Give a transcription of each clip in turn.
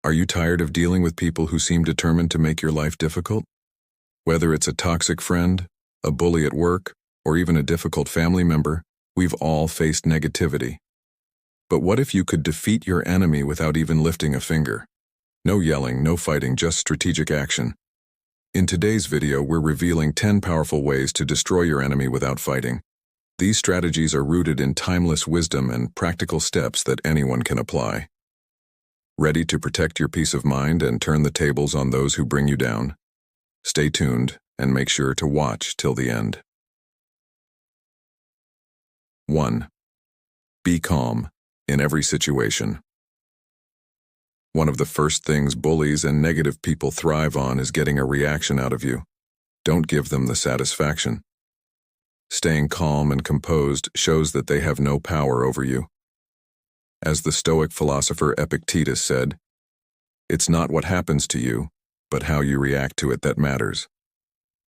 Are you tired of dealing with people who seem determined to make your life difficult? Whether it's a toxic friend, a bully at work, or even a difficult family member, we've all faced negativity. But what if you could defeat your enemy without even lifting a finger? No yelling, no fighting, just strategic action. In today's video, we're revealing 10 powerful ways to destroy your enemy without fighting. These strategies are rooted in timeless wisdom and practical steps that anyone can apply. Ready to protect your peace of mind and turn the tables on those who bring you down? Stay tuned and make sure to watch till the end. 1. Be calm in every situation. One of the first things bullies and negative people thrive on is getting a reaction out of you. Don't give them the satisfaction. Staying calm and composed shows that they have no power over you. As the Stoic philosopher Epictetus said, "It's not what happens to you, but how you react to it that matters."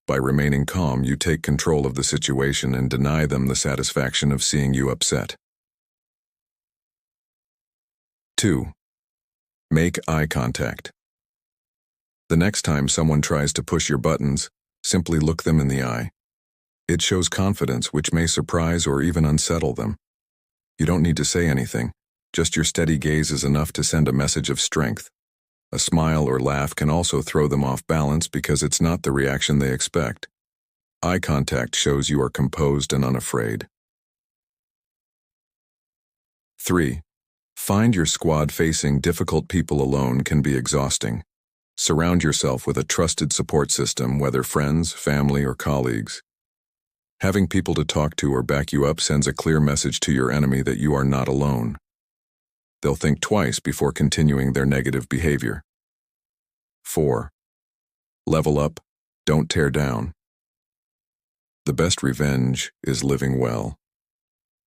By remaining calm, you take control of the situation and deny them the satisfaction of seeing you upset. 2. Make eye contact. The next time someone tries to push your buttons, simply look them in the eye. It shows confidence which may surprise or even unsettle them. You don't need to say anything. Just your steady gaze is enough to send a message of strength. A smile or laugh can also throw them off balance because it's not the reaction they expect. Eye contact shows you are composed and unafraid. 3. Find your squad. Facing difficult people alone can be exhausting. Surround yourself with a trusted support system, whether friends, family, or colleagues. Having people to talk to or back you up sends a clear message to your enemy that you are not alone. They'll think twice before continuing their negative behavior. 4. Level up, don't tear down. The best revenge is living well.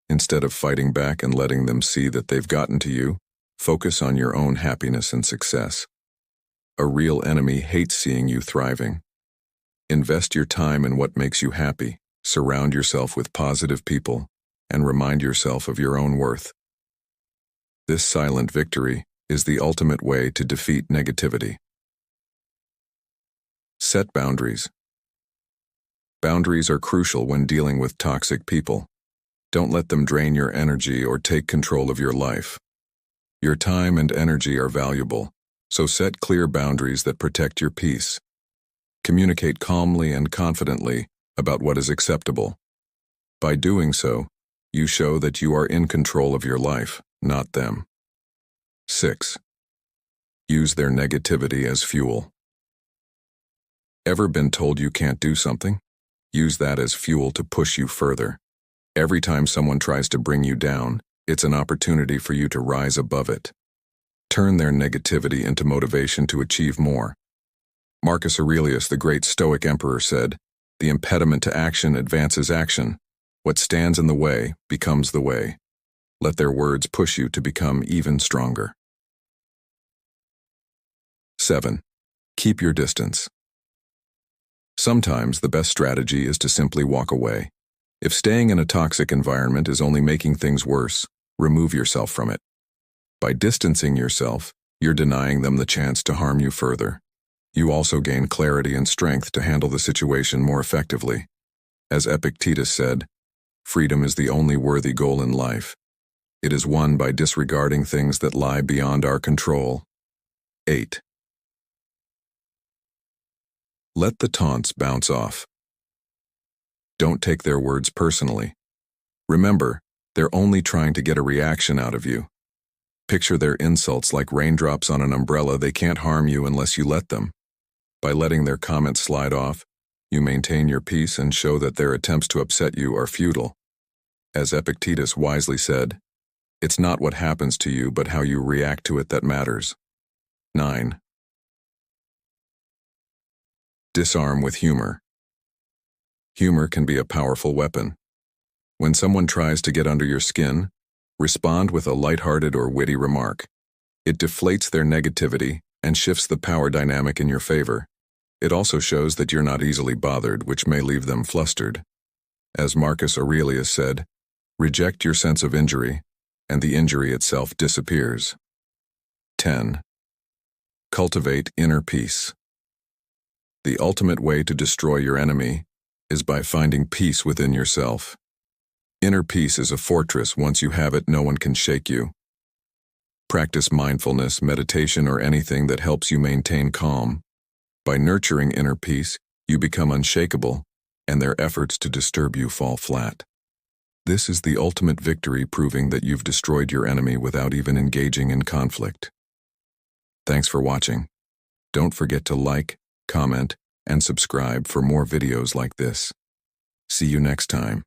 Instead of fighting back and letting them see that they've gotten to you, focus on your own happiness and success. A real enemy hates seeing you thriving. Invest your time in what makes you happy, surround yourself with positive people, and remind yourself of your own worth. This silent victory is the ultimate way to defeat negativity. Set boundaries. Boundaries are crucial when dealing with toxic people. Don't let them drain your energy or take control of your life. Your time and energy are valuable, so set clear boundaries that protect your peace. Communicate calmly and confidently about what is acceptable. By doing so, you show that you are in control of your life, not them. 6. Use their negativity as fuel. Ever been told you can't do something? Use that as fuel to push you further. Every time someone tries to bring you down, it's an opportunity for you to rise above it. Turn their negativity into motivation to achieve more. Marcus Aurelius, the great Stoic emperor, said, "The impediment to action advances action. What stands in the way becomes the way." Let their words push you to become even stronger. 7. Keep your distance. Sometimes the best strategy is to simply walk away. If staying in a toxic environment is only making things worse, remove yourself from it. By distancing yourself, you're denying them the chance to harm you further. You also gain clarity and strength to handle the situation more effectively. As Epictetus said, "Freedom is the only worthy goal in life. It is won by disregarding things that lie beyond our control." 8. Let the taunts bounce off. Don't take their words personally. Remember, they're only trying to get a reaction out of you. Picture their insults like raindrops on an umbrella. They can't harm you unless you let them. By letting their comments slide off, you maintain your peace and show that their attempts to upset you are futile. As Epictetus wisely said, "It's not what happens to you, but how you react to it that matters." 9. Disarm with humor. Humor can be a powerful weapon. When someone tries to get under your skin, respond with a lighthearted or witty remark. It deflates their negativity and shifts the power dynamic in your favor. It also shows that you're not easily bothered, which may leave them flustered. As Marcus Aurelius said, "Reject your sense of injury, and the injury itself disappears." 10. Cultivate inner peace. The ultimate way to destroy your enemy is by finding peace within yourself. Inner peace is a fortress. Once you have it, no one can shake you. Practice mindfulness, meditation, or anything that helps you maintain calm. By nurturing inner peace, you become unshakable, and their efforts to disturb you fall flat. This is the ultimate victory, proving that you've destroyed your enemy without even engaging in conflict. Thanks for watching. Don't forget to like, comment, and subscribe for more videos like this. See you next time.